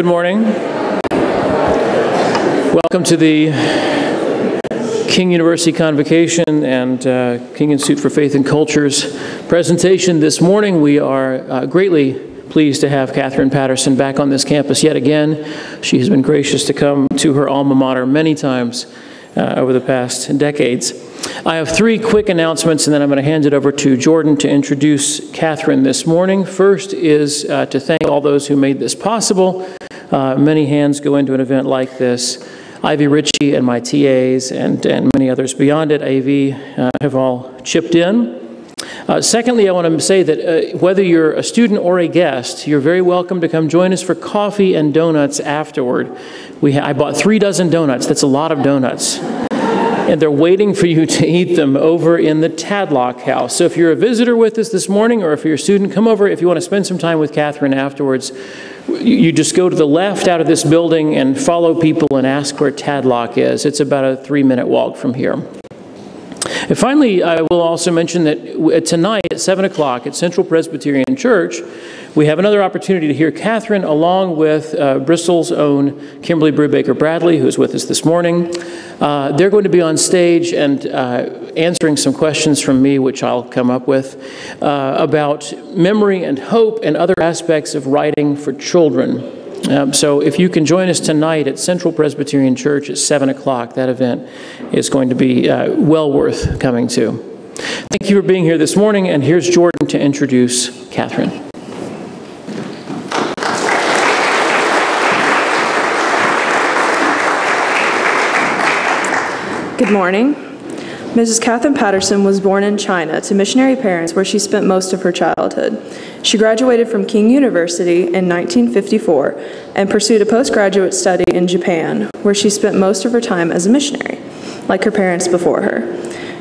Good morning. Welcome to the King University Convocation and King Institute for Faith and Culture's presentation this morning. We are greatly pleased to have Katherine Paterson back on this campus yet again. She has been gracious to come to her alma mater many times over the past decades. I have three quick announcements, and then I'm going to hand it over to Jordan to introduce Katherine this morning. First is to thank all those who made this possible. Many hands go into an event like this. Ivy Ritchie and my TAs and many others beyond it, AV, have all chipped in. Secondly, I want to say that whether you're a student or a guest, you're very welcome to come join us for coffee and donuts afterward. I bought 3 dozen donuts. That's a lot of donuts. And they're waiting for you to eat them over in the Tadlock House. So if you're a visitor with us this morning, or if you're a student, come over. If you want to spend some time with Katherine afterwards, you just go to the left out of this building and follow people and ask where Tadlock is. It's about a 3-minute walk from here. And finally, I will also mention that tonight at 7 o'clock at Central Presbyterian Church, we have another opportunity to hear Katherine along with Bristol's own Kimberly Brubaker Bradley, who's with us this morning. They're going to be on stage and answering some questions from me, which I'll come up with, about memory and hope and other aspects of writing for children. So if you can join us tonight at Central Presbyterian Church at 7 o'clock, that event is going to be well worth coming to. Thank you for being here this morning, and here's Jordan to introduce Katherine. Good morning. Mrs. Katherine Paterson was born in China to missionary parents where she spent most of her childhood. She graduated from King University in 1954 and pursued a postgraduate study in Japan, where she spent most of her time as a missionary, like her parents before her.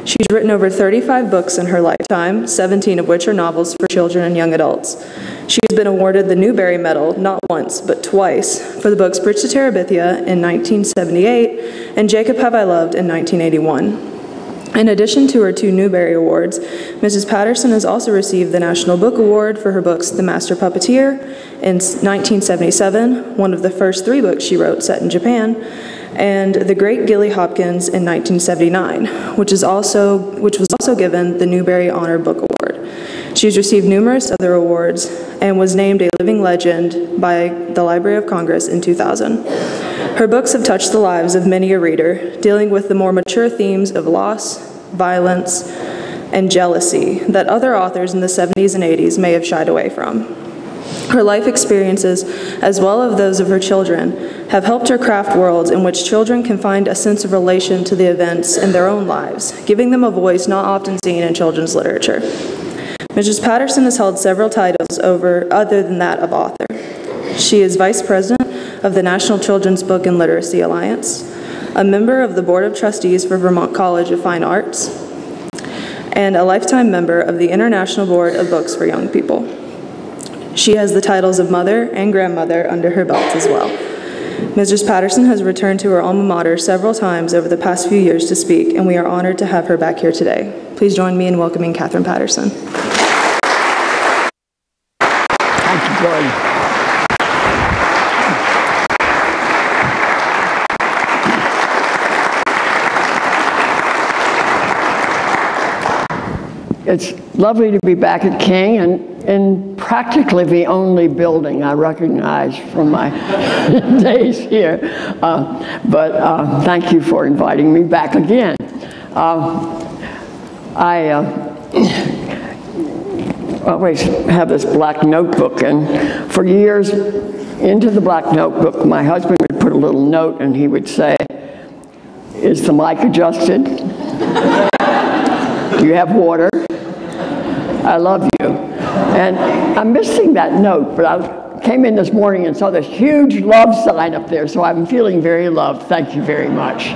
She's written over 35 books in her lifetime, 17 of which are novels for children and young adults. She has been awarded the Newbery Medal not once, but twice, for the books Bridge to Terabithia in 1978 and Jacob Have I Loved in 1981. In addition to her 2 Newbery Awards, Mrs. Patterson has also received the National Book Award for her books The Master Puppeteer in 1977, one of the first 3 books she wrote set in Japan, and The Great Gilly Hopkins in 1979, which was also given the Newbery Honor Book Award. She's received numerous other awards and was named a living legend by the Library of Congress in 2000. Her books have touched the lives of many a reader, dealing with the more mature themes of loss, violence, and jealousy that other authors in the 70s and 80s may have shied away from. Her life experiences, as well as those of her children, have helped her craft worlds in which children can find a sense of relation to the events in their own lives, giving them a voice not often seen in children's literature. Mrs. Patterson has held several titles other than that of author. She is Vice President of the National Children's Book and Literacy Alliance, a member of the Board of Trustees for Vermont College of Fine Arts, and a lifetime member of the International Board of Books for Young People. She has the titles of mother and grandmother under her belt as well. Mrs. Patterson has returned to her alma mater several times over the past few years to speak, and we are honored to have her back here today. Please join me in welcoming Katherine Paterson. Thank you, Jordan. It's lovely to be back at King, and in practically the only building I recognize from my days here. But thank you for inviting me back again. I always have this black notebook, and for years into the black notebook, my husband would put a little note and he would say, "Is the mic adjusted? Do you have water? I love you." And I'm missing that note, but I came in this morning and saw this huge love sign up there, so I'm feeling very loved. Thank you very much.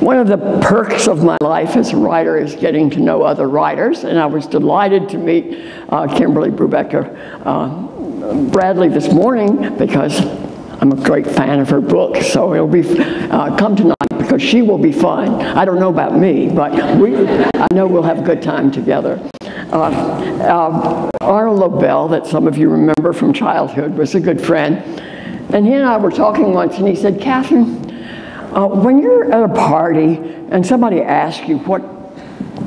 One of the perks of my life as a writer is getting to know other writers, and I was delighted to meet Kimberly Brubaker Bradley this morning because I'm a great fan of her book, so it'll be come tonight because she will be fun. I don't know about me, but I know we'll have a good time together. Arnold Lobel, that some of you remember from childhood, was a good friend. And he and I were talking once, and he said, Catherine, when you're at a party and somebody asks you what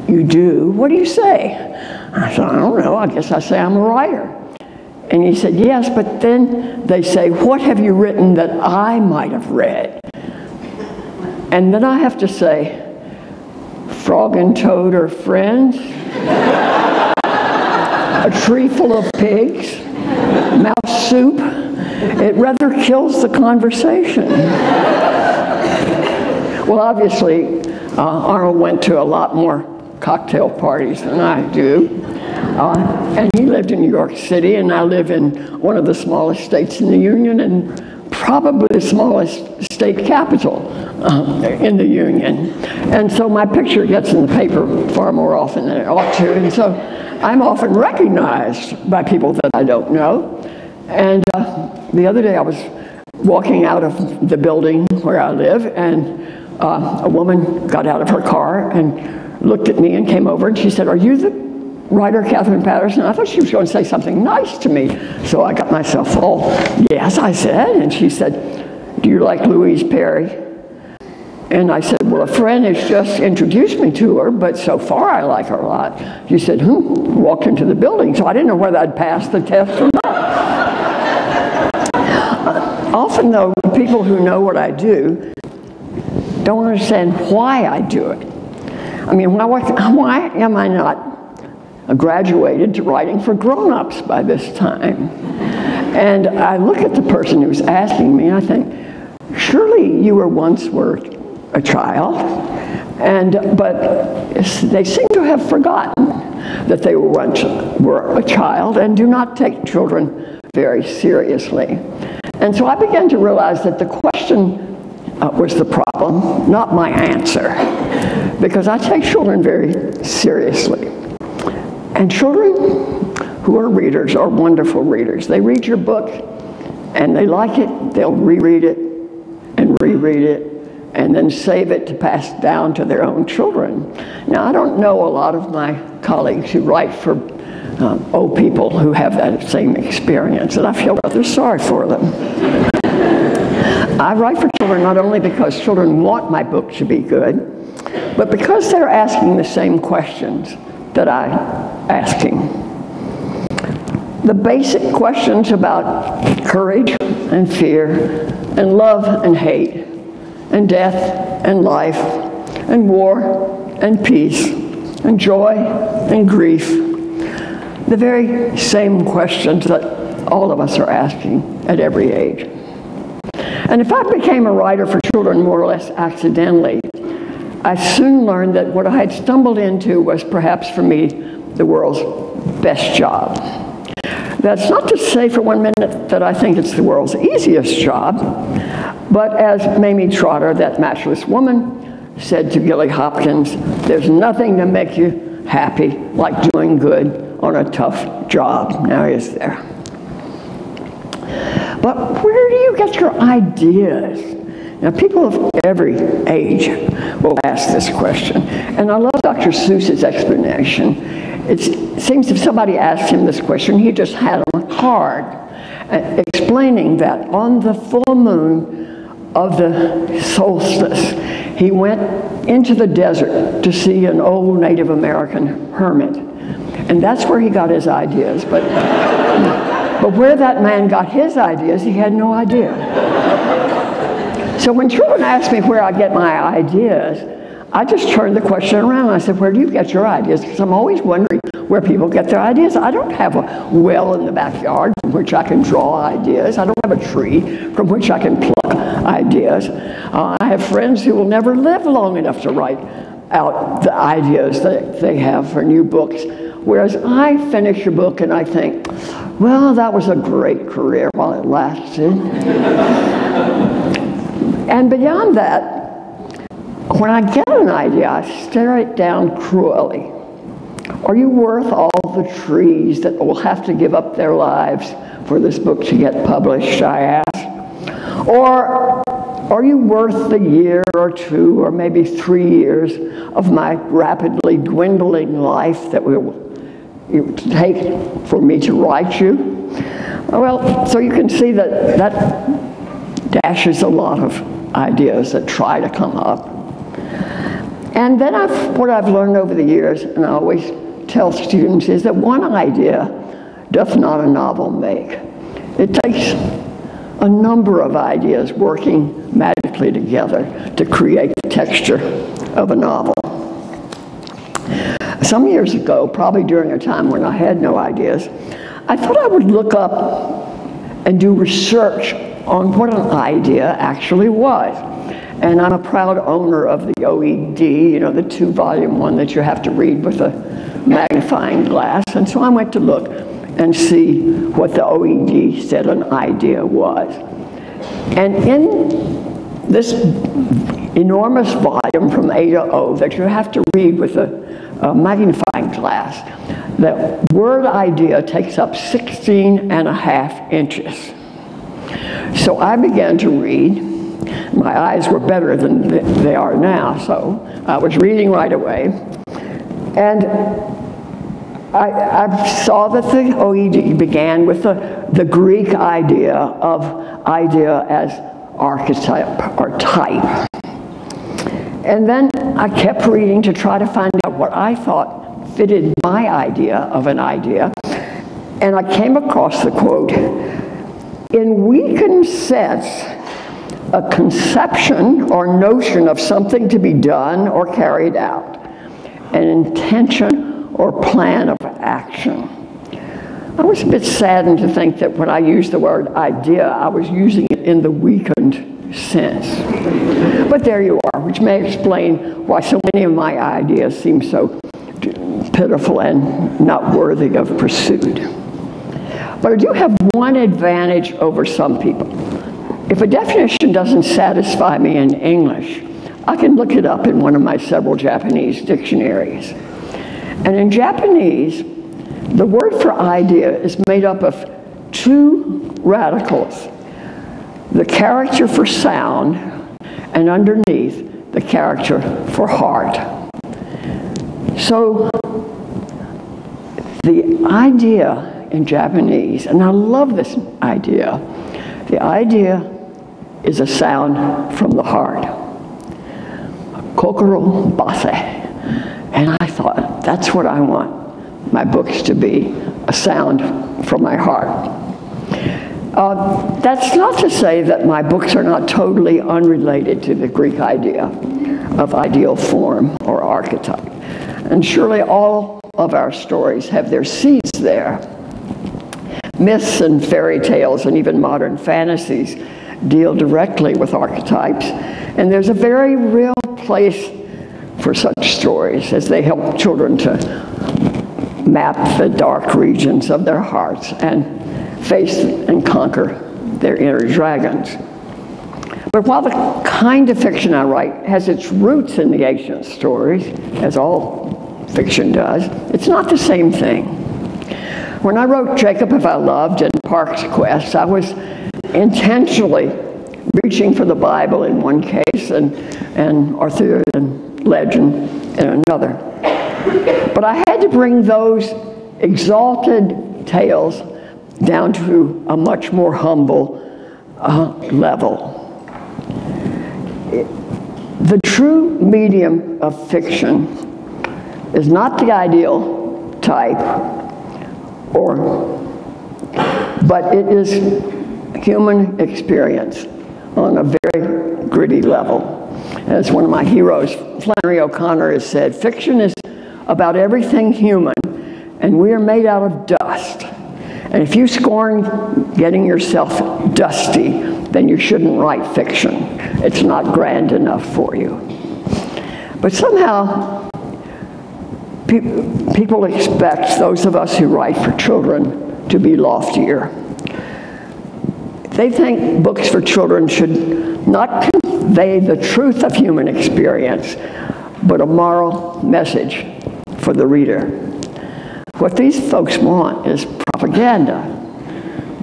you do, what do you say? I said, I don't know, I guess I say I'm a writer. And he said, yes, but then they say, what have you written that I might have read? And then I have to say, Frog and Toad are friends, a tree full of pigs, mouse soup. It rather kills the conversation. Well, obviously, Arnold went to a lot more cocktail parties than I do. And he lived in New York City, and I live in one of the smallest states in the Union, and probably the smallest state capital in the Union. And so my picture gets in the paper far more often than it ought to, and so I'm often recognized by people that I don't know. And the other day I was walking out of the building where I live, and a woman got out of her car and looked at me and came over, and she said, are you the writer Katherine Paterson? I thought she was going to say something nice to me. So I got myself all, yes, I said. And she said, do you like Louise Perry? And I said, well, a friend has just introduced me to her, but so far I like her a lot. She said, walked into the building. So I didn't know whether I'd passed the test or not. Often, though, people who know what I do don't understand why I do it. I mean, why am I not graduated to writing for grown-ups by this time? And I look at the person who's asking me, and I think, surely you were once a child, but they seem to have forgotten that they were a child and do not take children very seriously. And so I began to realize that the question was the problem, not my answer, because I take children very seriously. And children who are readers are wonderful readers. They read your book and they like it, they'll reread it and reread it and then save it to pass down to their own children. Now, I don't know a lot of my colleagues who write for old people who have that same experience, and I feel rather sorry for them. I write for children not only because children want my book to be good, but because they're asking the same questions that I'm asking. The basic questions about courage and fear and love and hate and death and life and war and peace and joy and grief. The very same questions that all of us are asking at every age. And if I became a writer for children more or less accidentally, I soon learned that what I had stumbled into was perhaps for me the world's best job. That's not to say for 1 minute that I think it's the world's easiest job, but as Mamie Trotter, that matchless woman, said to Gilly Hopkins, there's nothing to make you happy like doing good on a tough job. Now is there? But where do you get your ideas? Now, people of every age will ask this question, and I love Dr. Seuss's explanation. It seems if somebody asked him this question, he just had on a card explaining that on the full moon of the solstice, he went into the desert to see an old Native American hermit, and that's where he got his ideas. But where that man got his ideas, he had no idea. So when children ask me where I get my ideas, I just turn the question around. I said, where do you get your ideas? Because I'm always wondering where people get their ideas. I don't have a well in the backyard from which I can draw ideas. I don't have a tree from which I can pluck ideas. I have friends who will never live long enough to write out the ideas that they have for new books. Whereas I finish a book and I think, well, that was a great career while it lasted. And beyond that, when I get an idea, I stare it down cruelly. Are you worth all the trees that will have to give up their lives for this book to get published, I ask? Or are you worth the year or two or maybe 3 years of my rapidly dwindling life that will it would take for me to write you? Well, so you can see that dashes a lot of ideas that try to come up. And then what I've learned over the years, and I always tell students, is that one idea doth not a novel make. It takes a number of ideas working magically together to create the texture of a novel. Some years ago, probably during a time when I had no ideas, I thought I would look up and do research on what an idea actually was. And I'm a proud owner of the OED, you know, the 2-volume one that you have to read with a magnifying glass. And so I went to look and see what the OED said an idea was. And in this enormous volume from A to O that you have to read with a magnifying glass, the word idea takes up 16.5 inches. So I began to read. My eyes were better than they are now, so I was reading right away. And I saw that the OED began with the Greek idea of idea as archetype or type. And then I kept reading to try to find out what I thought fitted my idea of an idea. And I came across the quote, "In weakened sense, a conception or notion of something to be done or carried out, an intention or plan of action." I was a bit saddened to think that when I used the word idea, I was using it in the weakened sense. But there you are, which may explain why so many of my ideas seem so pitiful and not worthy of pursuit. But I do have one advantage over some people. If a definition doesn't satisfy me in English, I can look it up in one of my several Japanese dictionaries. And in Japanese, the word for idea is made up of 2 radicals, the character for sound, and underneath, the character for heart. So the idea in Japanese, and I love this idea, the idea is a sound from the heart. Kokoro base. And I thought, that's what I want my books to be, a sound from my heart. That's not to say that my books are not totally unrelated to the Greek idea of ideal form or archetype. And surely all of our stories have their seeds there. Myths and fairy tales and even modern fantasies deal directly with archetypes. And there's a very real place for such stories as they help children to map the dark regions of their hearts and face and conquer their inner dragons. But while the kind of fiction I write has its roots in the ancient stories, as all fiction does, it's not the same thing. When I wrote Jacob If I Loved and Park's Quest, I was intentionally reaching for the Bible in one case and Arthurian legend in another. But I had to bring those exalted tales down to a much more humble level. The true medium of fiction is not the ideal type, but it is human experience on a very gritty level. As one of my heroes, Flannery O'Connor, has said, fiction is about everything human, and we are made out of dust. And if you scorn getting yourself dusty, then you shouldn't write fiction. It's not grand enough for you. But somehow, people expect those of us who write for children to be loftier. They think books for children should not convey the truth of human experience, but a moral message for the reader. What these folks want is propaganda.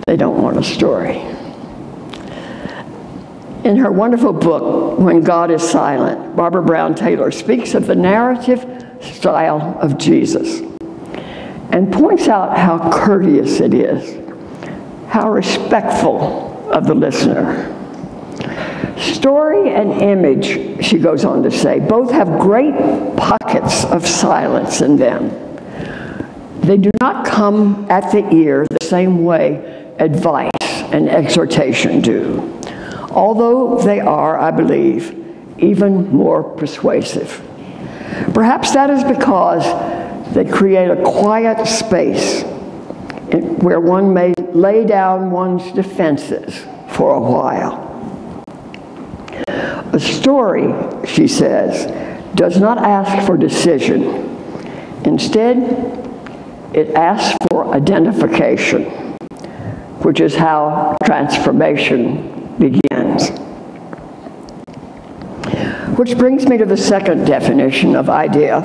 They don't want a story. In her wonderful book, When God is Silent, Barbara Brown Taylor speaks of the narrative style of Jesus. and points out how courteous it is, how respectful of the listener. Story and image, she goes on to say, both have great pockets of silence in them. They do not come at the ear the same way advice and exhortation do, although they are, I believe, even more persuasive. Perhaps that is because they create a quiet space where one may lay down one's defenses for a while. A story, she says, does not ask for decision. Instead, it asks for identification, which is how transformation begins. Which brings me to the second definition of idea,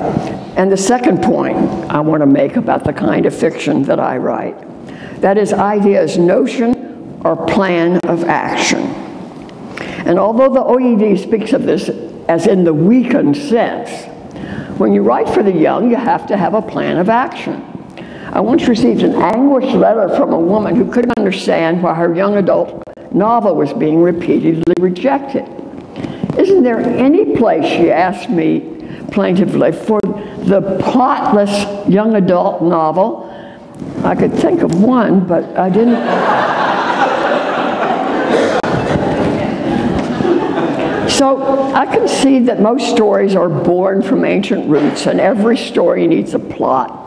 and the second point I want to make about the kind of fiction that I write. That is, idea's notion or plan of action. And although the OED speaks of this as in the weakened sense, when you write for the young, you have to have a plan of action. I once received an anguished letter from a woman who couldn't understand why her young adult novel was being repeatedly rejected. Isn't there any place, she asked me plaintively, for the plotless young adult novel? I could think of one, but I didn't. So I can see that most stories are born from ancient roots, and every story needs a plot.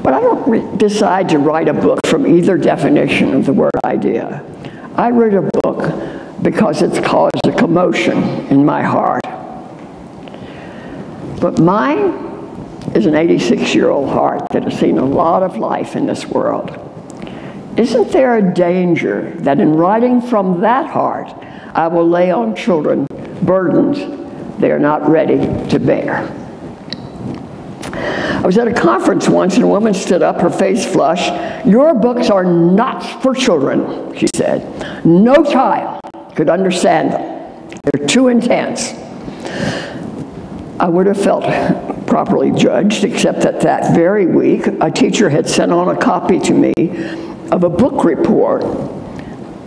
But I don't decide to write a book from either definition of the word idea. I wrote a book because it's caused a commotion in my heart. But mine is an 86-year-old heart that has seen a lot of life in this world. Isn't there a danger that in writing from that heart, I will lay on children burdens they are not ready to bear? I was at a conference once and a woman stood up, her face flushed. "Your books are not for children," she said. "No child could understand them. They're too intense." I would have felt properly judged, except that that very week, a teacher had sent on a copy to me of a book report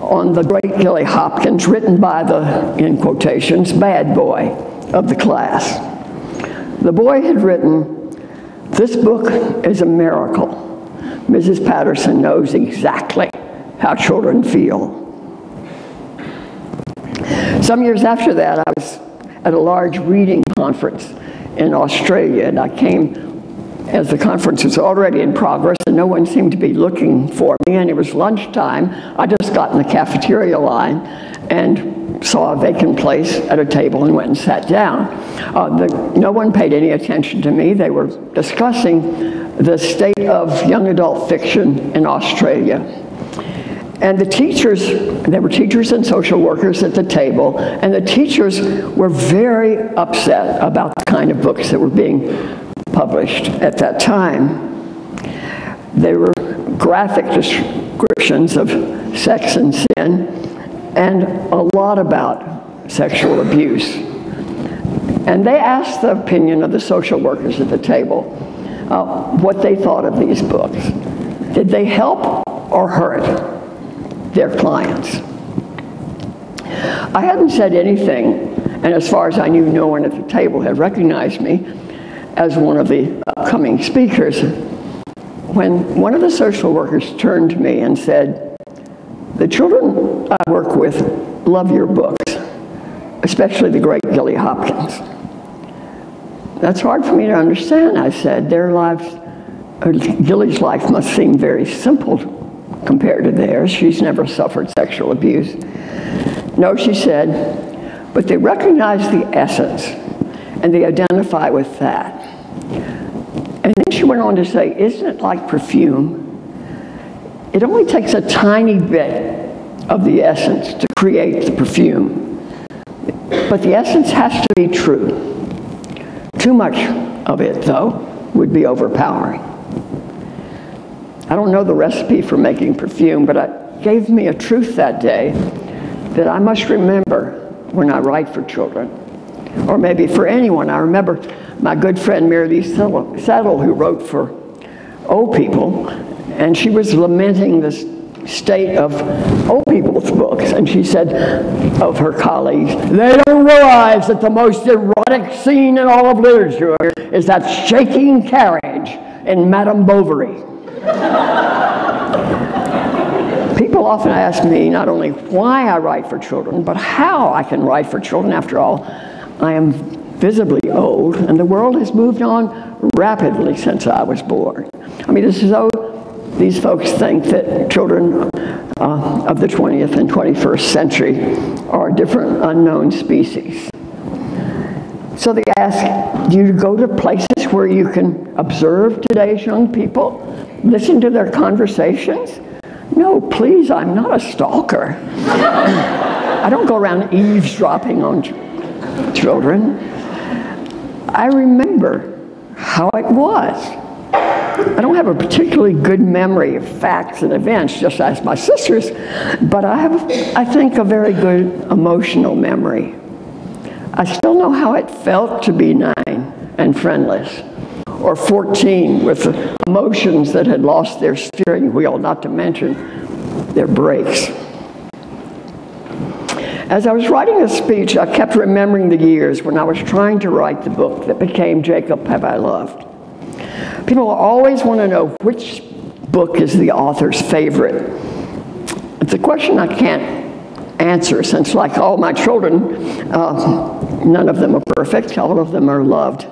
on the great Gilly Hopkins, written by the, in quotations, bad boy of the class. The boy had written, "This book is a miracle. Mrs. Patterson knows exactly how children feel." Some years after that, I was at a large reading conference in Australia, and I came as the conference was already in progress and no one seemed to be looking for me, and it was lunchtime. I just got in the cafeteria line and saw a vacant place at a table and went and sat down. No one paid any attention to me. They were discussing the state of young adult fiction in Australia. And the teachers, there were teachers and social workers at the table, and the teachers were very upset about the kind of books that were being published at that time. They were graphic descriptions of sex and sin, and a lot about sexual abuse. And they asked the opinion of the social workers at the table, what they thought of these books. Did they help or hurt their clients? I hadn't said anything, and as far as I knew, no one at the table had recognized me as one of the upcoming speakers, when one of the social workers turned to me and said, "The children I work with love your books, especially the great Gilly Hopkins." "That's hard for me to understand," I said. "Their lives, Gilly's life must seem very simple compared to theirs. She's never suffered sexual abuse." "No," she said, "but they recognize the essence and they identify with that." And then she went on to say, "Isn't it like perfume? It only takes a tiny bit of the essence to create the perfume, but the essence has to be true. Too much of it, though, would be overpowering." I don't know the recipe for making perfume, but it gave me a truth that day that I must remember when I write for children, or maybe for anyone. I remember my good friend Mary Lee Settle, who wrote for old people, and she was lamenting this state of old people's books, and she said of her colleagues, they don't realize that the most erotic scene in all of literature is that shaking carriage in Madame Bovary. People often ask me not only why I write for children, but how I can write for children. After all, I am visibly old, and the world has moved on rapidly since I was born. I mean, it's as though these folks think that children of the 20th and 21st century are different unknown species. So they ask, do you go to places where you can observe today's young people, listen to their conversations? No, please, I'm not a stalker. I don't go around eavesdropping on children. I remember how it was. I don't have a particularly good memory of facts and events, just as my sisters, but I have, I think, a very good emotional memory. I still know how it felt to be 9 and friendless, or 14 with emotions that had lost their steering wheel, not to mention their brakes. As I was writing this speech, I kept remembering the years when I was trying to write the book that became Jacob Have I Loved. People always want to know which book is the author's favorite. It's a question I can't answer, since like all my children, none of them are perfect, all of them are loved.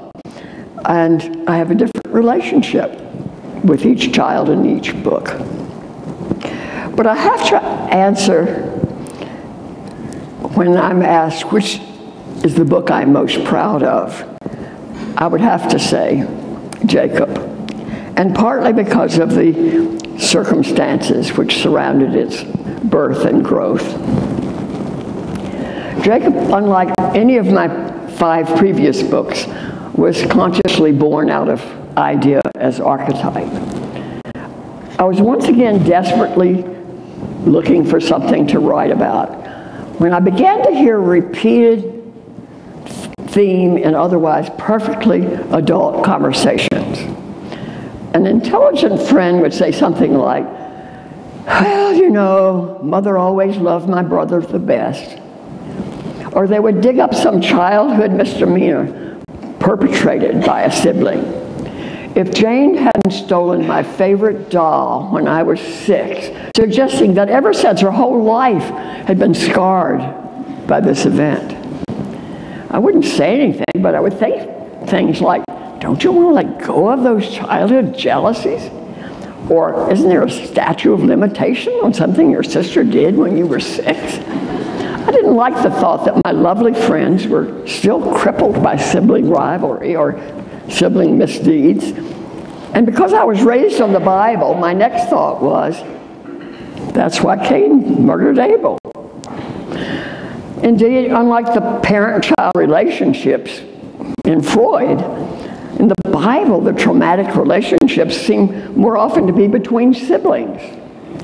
And I have a different relationship with each child in each book. But I have to answer when I'm asked which is the book I'm most proud of. I would have to say Jacob, and partly because of the circumstances which surrounded its birth and growth. Jacob, unlike any of my 5 previous books, was consciously born out of idea as archetype. I was once again desperately looking for something to write about when I began to hear repeated theme in otherwise perfectly adult conversations. An intelligent friend would say something like, well, you know, mother always loved my brother the best. Or they would dig up some childhood misdemeanor perpetrated by a sibling. If Jane hadn't stolen my favorite doll when I was 6, suggesting that ever since her whole life had been scarred by this event, I wouldn't say anything, but I would think things like, don't you want to let go of those childhood jealousies? Or isn't there a statute of limitation on something your sister did when you were 6? I didn't like the thought that my lovely friends were still crippled by sibling rivalry or sibling misdeeds. And because I was raised on the Bible, my next thought was, that's why Cain murdered Abel. Indeed, unlike the parent-child relationships in Freud, in the Bible, the traumatic relationships seem more often to be between siblings.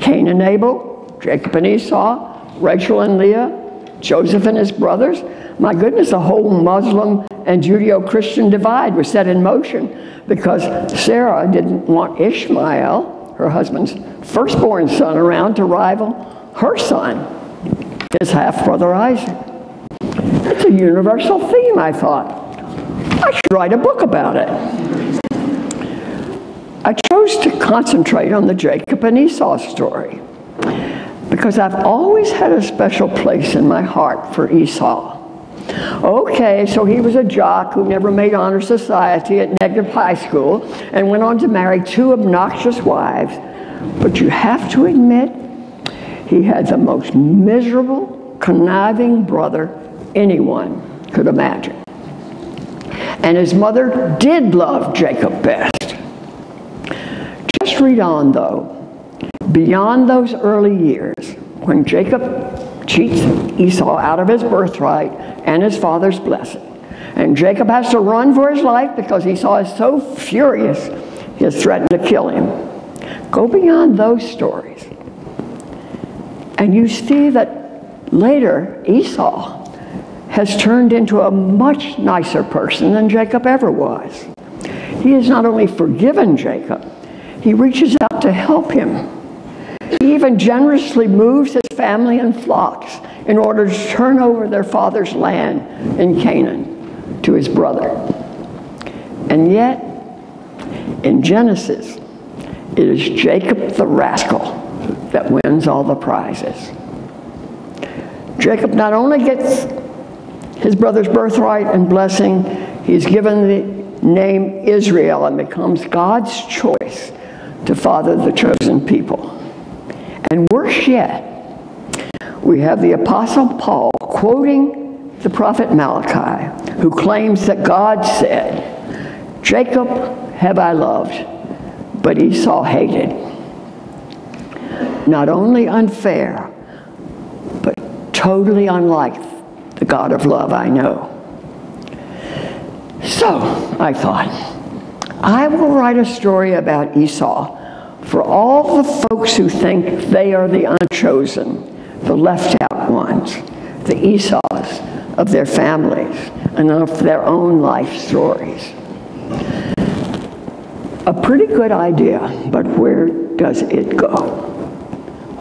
Cain and Abel, Jacob and Esau, Rachel and Leah, Joseph and his brothers. My goodness, the whole Muslim and Judeo-Christian divide was set in motion because Sarah didn't want Ishmael, her husband's firstborn son, around to rival her son, his half-brother Isaac. It's a universal theme, I thought. I should write a book about it. I chose to concentrate on the Jacob and Esau story because I've always had a special place in my heart for Esau. Okay, so he was a jock who never made honor society at Negative High School and went on to marry 2 obnoxious wives. But you have to admit, he had the most miserable, conniving brother anyone could imagine. And his mother did love Jacob best. Just read on, though. Beyond those early years, when Jacob cheats Esau out of his birthright and his father's blessing, and Jacob has to run for his life because Esau is so furious he has threatened to kill him. Go beyond those stories, and you see that later Esau has turned into a much nicer person than Jacob ever was. He has not only forgiven Jacob, He reaches out to help him. He even generously moves his family and flocks in order to turn over their father's land in Canaan to his brother. And yet, in Genesis, it is Jacob the rascal that wins all the prizes. Jacob not only gets his brother's birthright and blessing, he's given the name Israel and becomes God's choice to father the chosen people. And worse yet, we have the Apostle Paul quoting the prophet Malachi, who claims that God said, "Jacob have I loved, but Esau hated." Not only unfair, but totally unlike the God of love I know. So, I thought, I will write a story about Esau for all the folks who think they are the unchosen, the left out ones, the Esau's of their families and of their own life stories. A pretty good idea, but where does it go?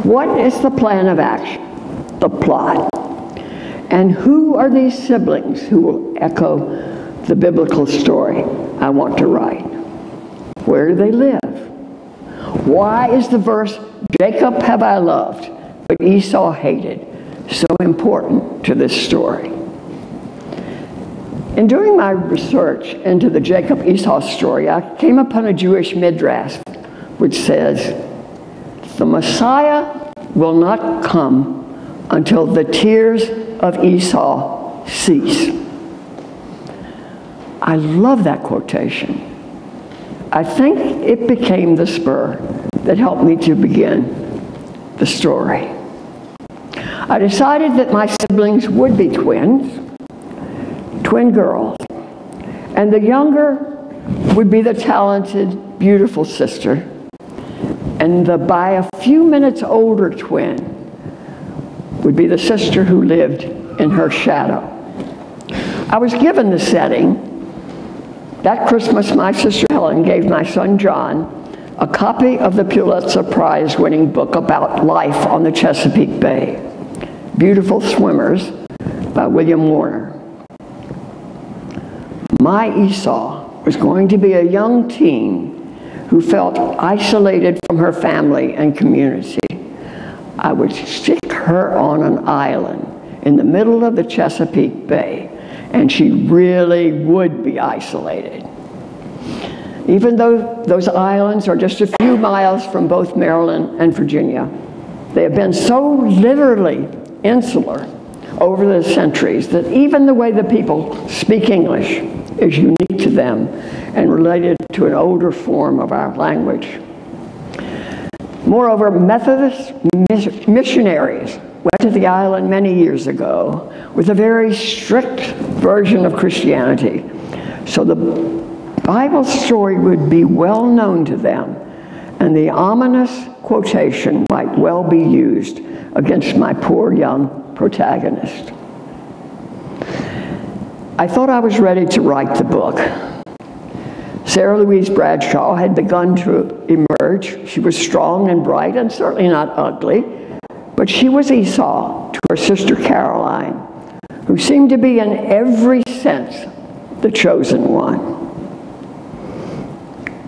What is the plan of action, the plot? And who are these siblings who will echo the biblical story I want to write? Where do they live? Why is the verse, "Jacob have I loved, but Esau hated," so important to this story? In doing my research into the Jacob-Esau story, I came upon a Jewish midrash which says, "The Messiah will not come until the tears of Esau cease." I love that quotation. I think it became the spur that helped me to begin the story. I decided that my siblings would be twins, twin girls, and the younger would be the talented, beautiful sister, and the by a few minutes older twin would be the sister who lived in her shadow. I was given the setting. That Christmas, my sister Helen gave my son John a copy of the Pulitzer Prize-winning book about life on the Chesapeake Bay, Beautiful Swimmers by William Warner. My Esau was going to be a young teen who felt isolated from her family and community. I would stick her on an island in the middle of the Chesapeake Bay, and she really would be isolated. Even though those islands are just a few miles from both Maryland and Virginia, they have been so literally insular over the centuries that even the way the people speak English is unique to them and related to an older form of our language. Moreover, Methodist missionaries went to the island many years ago with a very strict version of Christianity, so the Bible story would be well known to them, and the ominous quotation might well be used against my poor young protagonist. I thought I was ready to write the book. Sarah Louise Bradshaw had begun to emerge. She was strong and bright and certainly not ugly, but she was Esau to her sister Caroline, who seemed to be in every sense the chosen one.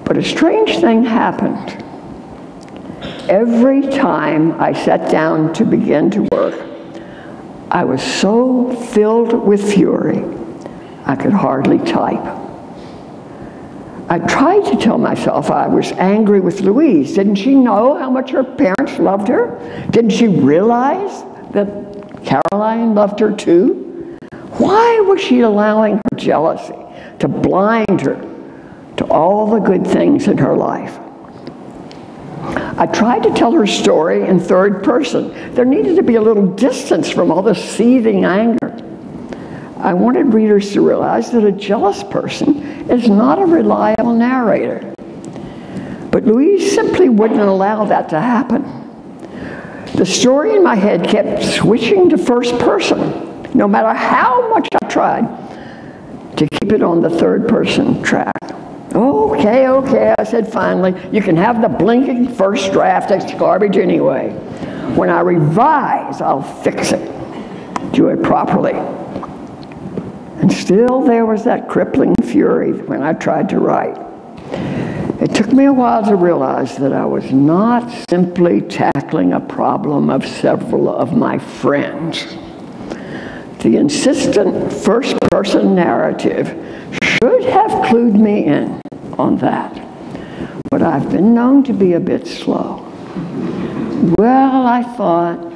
But a strange thing happened. Every time I sat down to begin to work, I was so filled with fury, I could hardly type. I tried to tell myself I was angry with Louise. Didn't she know how much her parents loved her? Didn't she realize that Caroline loved her too? Why was she allowing her jealousy to blind her to all the good things in her life? I tried to tell her story in third person. There needed to be a little distance from all the seething anger. I wanted readers to realize that a jealous person is not a reliable narrator. But Louise simply wouldn't allow that to happen. The story in my head kept switching to first person, no matter how much I tried to keep it on the third person track. Okay, okay, I said finally, you can have the blinking first draft, it's garbage anyway. When I revise, I'll fix it, do it properly. And still there was that crippling fury when I tried to write. It took me a while to realize that I was not simply tackling a problem of several of my friends. The insistent first-person narrative should have clued me in on that, but I've been known to be a bit slow. Well, I thought,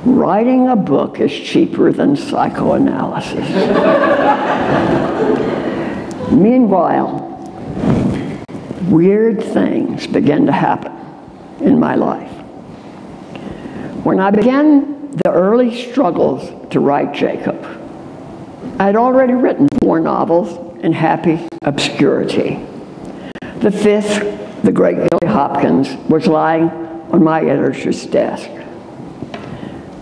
writing a book is cheaper than psychoanalysis. Meanwhile, weird things began to happen in my life. When I began the early struggles to write Jacob, I'd already written 4 novels in happy obscurity. The 5th, The Great Gilly Hopkins, was lying on my editor's desk.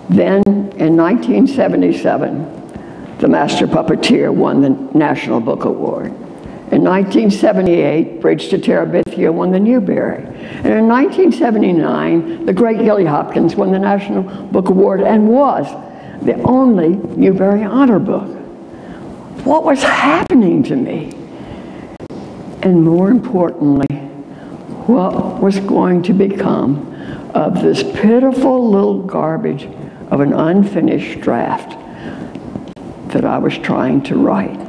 Then, in 1977, The Master Puppeteer won the National Book Award. In 1978, Bridge to Terabithia won the Newbery. And in 1979, The Great Gilly Hopkins won the National Book Award and was the only Newbery Honor Book. What was happening to me? And more importantly, what was going to become of this pitiful little garbage of an unfinished draft that I was trying to write?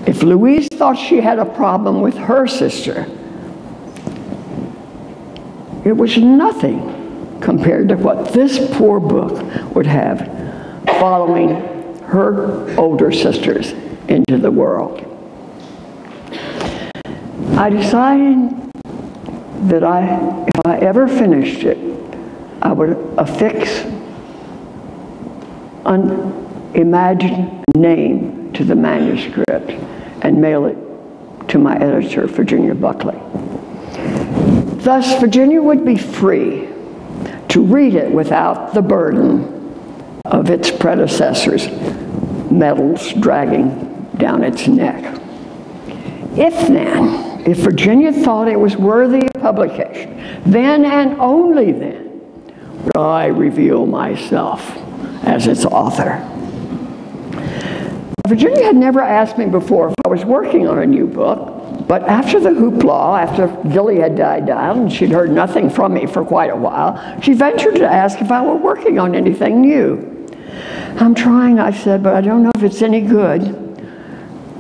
If Louise thought she had a problem with her sister, it was nothing compared to what this poor book would have following her older sisters into the world. I decided that if I ever finished it, I would affix an imagined name to the manuscript and mail it to my editor, Virginia Buckley. Thus, Virginia would be free to read it without the burden of its predecessors' medals dragging down its neck. If Virginia thought it was worthy of publication, then and only then would I reveal myself as its author. Virginia had never asked me before if I was working on a new book, but after the hoopla, after Gilly had died down and she'd heard nothing from me for quite a while, she ventured to ask if I were working on anything new. I'm trying, I said, but I don't know if it's any good.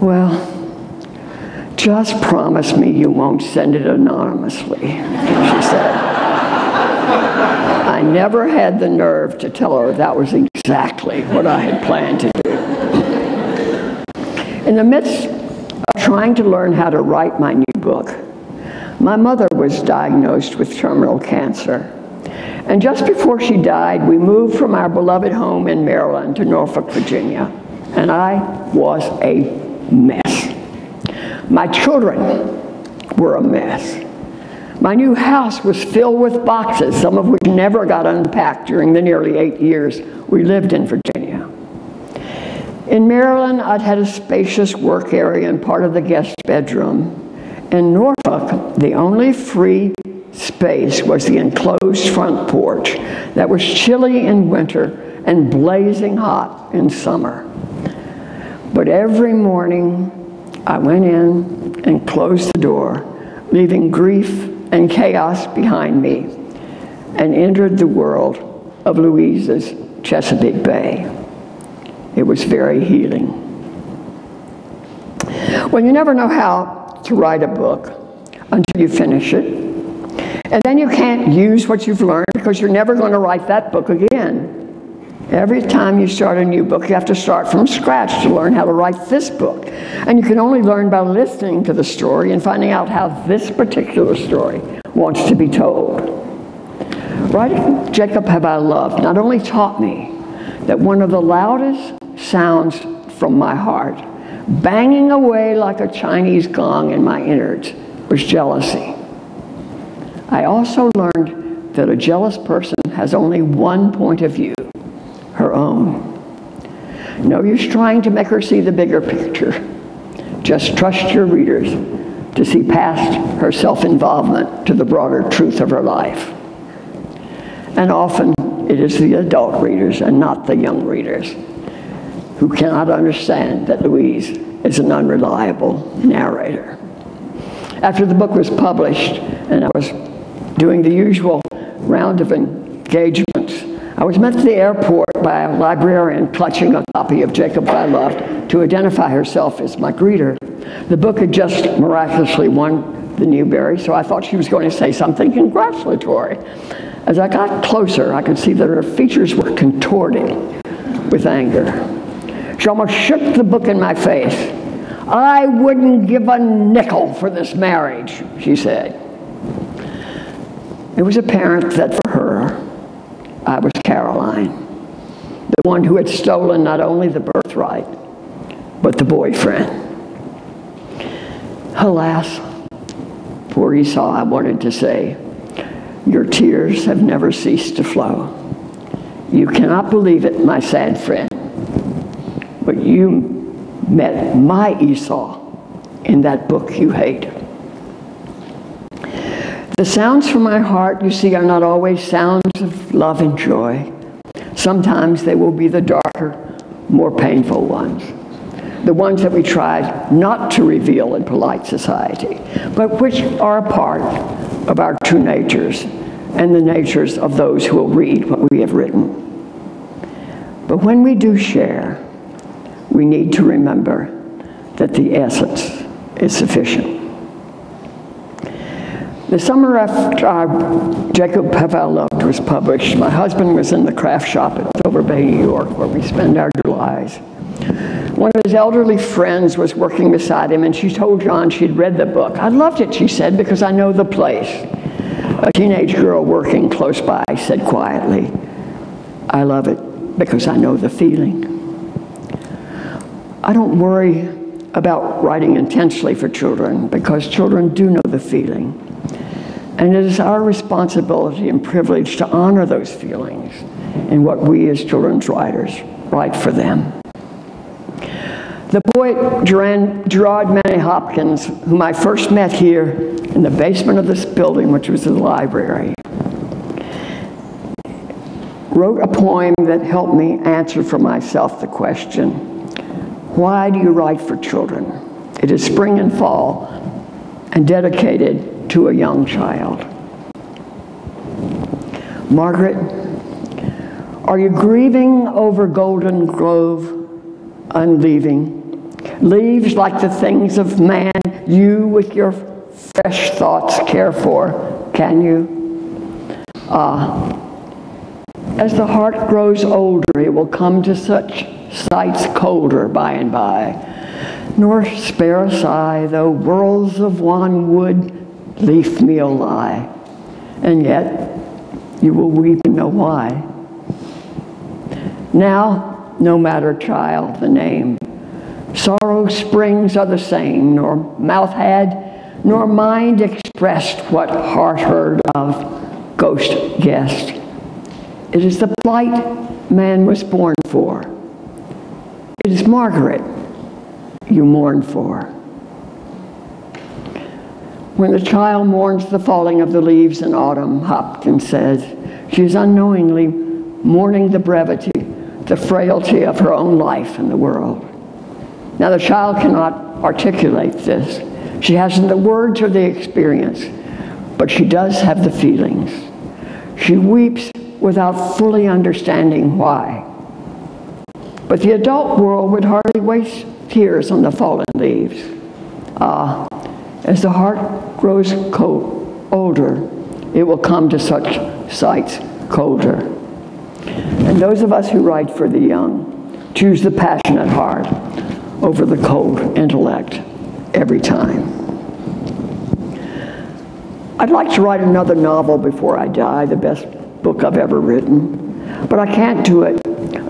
Well, just promise me you won't send it anonymously, she said. I never had the nerve to tell her that was exactly what I had planned to do. In the midst of trying to learn how to write my new book, my mother was diagnosed with terminal cancer. And just before she died, we moved from our beloved home in Maryland to Norfolk, Virginia. And I was a mess. My children were a mess. My new house was filled with boxes, some of which never got unpacked during the nearly 8 years we lived in Virginia. In Maryland, I'd had a spacious work area and part of the guest bedroom. In Norfolk, the only free space was the enclosed front porch that was chilly in winter and blazing hot in summer. But every morning, I went in and closed the door, leaving grief and chaos behind me, and entered the world of Louise's Chesapeake Bay. It was very healing. Well, you never know how to write a book until you finish it. And then you can't use what you've learned because you're never going to write that book again. Every time you start a new book, you have to start from scratch to learn how to write this book. And you can only learn by listening to the story and finding out how this particular story wants to be told. Writing Jacob Have I Loved not only taught me that one of the loudest sounds from my heart, banging away like a Chinese gong in my innards, was jealousy. I also learned that a jealous person has only one point of view, her own. No use trying to make her see the bigger picture. Just trust your readers to see past her self-involvement to the broader truth of her life. And often it is the adult readers and not the young readers who cannot understand that Louise is an unreliable narrator. After the book was published and I was doing the usual round of engagements, I was met at the airport by a librarian clutching a copy of Jacobin I Loved to identify herself as my greeter. The book had just miraculously won the Newbery, so I thought she was going to say something congratulatory. As I got closer, I could see that her features were contorting with anger. She almost shook the book in my face. "I wouldn't give a nickel for this marriage," she said. It was apparent that for her, I was Caroline, the one who had stolen not only the birthright, but the boyfriend. Alas, poor Isaw, I wanted to say, your tears have never ceased to flow. You cannot believe it, my sad friend, but you met my Isaw in that book you hate. The sounds from my heart, you see, are not always sounds of love and joy. Sometimes they will be the darker, more painful ones. The ones that we try not to reveal in polite society, but which are a part of our true natures and the natures of those who will read what we have written. But when we do share, we need to remember that the essence is sufficient. The summer after Jacobin I Loved was published, my husband was in the craft shop at Silver Bay, New York, where we spend our Julys. One of his elderly friends was working beside him, and she told John she'd read the book. "I loved it," she said, "because I know the place." A teenage girl working close by said quietly, "I love it because I know the feeling." I don't worry about writing intensely for children because children do know the feeling. And it is our responsibility and privilege to honor those feelings in what we as children's writers write for them. The poet Gerard Manley Hopkins, whom I first met here in the basement of this building, which was the library, wrote a poem that helped me answer for myself the question, why do you write for children? It is spring and fall and dedicated to a young child. Margaret, are you grieving over Golden Grove unleaving? Leaves like the things of man you with your fresh thoughts care for, can you? As the heart grows older, it will come to such sights colder by and by, nor spare a sigh, though worlds of wan wood leaf meal lie, and yet you will weep and know why. Now, no matter, child, the name, sorrow springs are the same, nor mouth had, nor mind expressed what heart heard of, ghost guessed. It is the plight man was born for. It is Margaret you mourn for. When the child mourns the falling of the leaves in autumn, Hopkins says, she is unknowingly mourning the brevity, the frailty of her own life in the world. Now the child cannot articulate this. She hasn't the words or the experience, but she does have the feelings. She weeps without fully understanding why. But the adult world would hardly waste tears on the fallen leaves. As the heart grows older, it will come to such sights colder. And those of us who write for the young choose the passionate heart over the cold intellect every time. I'd like to write another novel before I die, the best book I've ever written, but I can't do it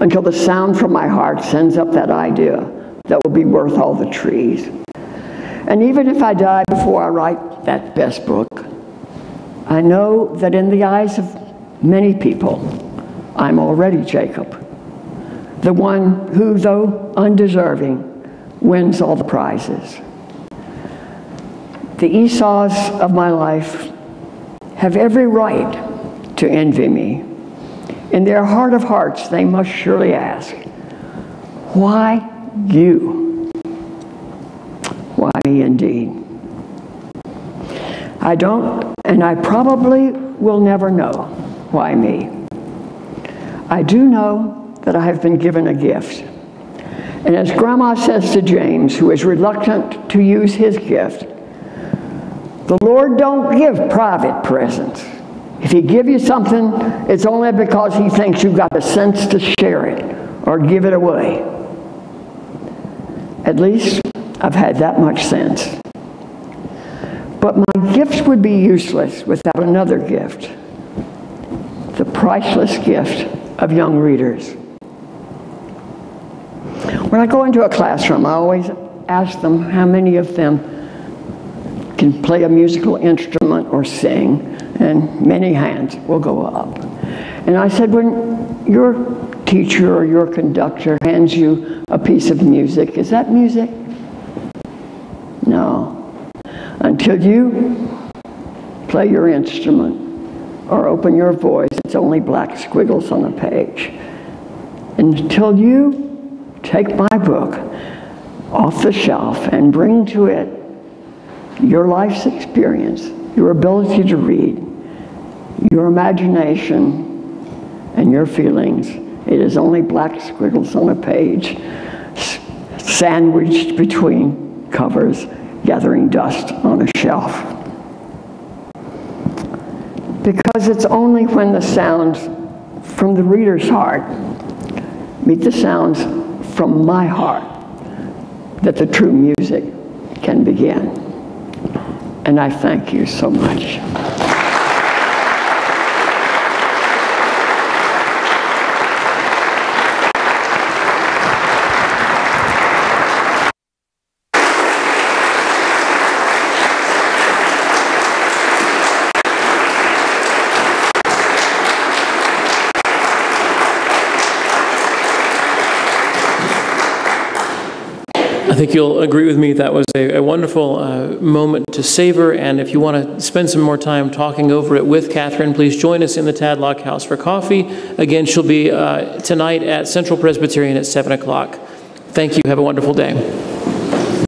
until the sound from my heart sends up that idea that will be worth all the trees. And even if I die before I write that best book, I know that in the eyes of many people, I'm already Jacob, the one who, though undeserving, wins all the prizes. The Isaws of my life have every right to envy me. In their heart of hearts, they must surely ask, why you? Why me indeed? I don't, and I probably will never know why me. I do know that I have been given a gift. And as Grandma says to James, who is reluctant to use his gift, the Lord don't give private presents. If he gives you something, it's only because he thinks you've got the sense to share it or give it away. At least I've had that much sense. But my gifts would be useless without another gift, the priceless gift of young readers. When I go into a classroom, I always ask them how many of them can play a musical instrument or sing, and many hands will go up. And I said, when your teacher or your conductor hands you a piece of music, is that music? No. Until you play your instrument or open your voice, it's only black squiggles on a page. Until you take my book off the shelf and bring to it your life's experience, your ability to read, your imagination, and your feelings, it is only black squiggles on a page, sandwiched between covers, gathering dust on a shelf. Because it's only when the sounds from the reader's heart meet the sounds from my heart that the true music can begin. And I thank you so much. I think you'll agree with me that was a wonderful moment to savor, and if you want to spend some more time talking over it with Katherine, please join us in the Tadlock House for coffee. Again, she'll be tonight at Central Presbyterian at 7 o'clock. Thank you. Have a wonderful day.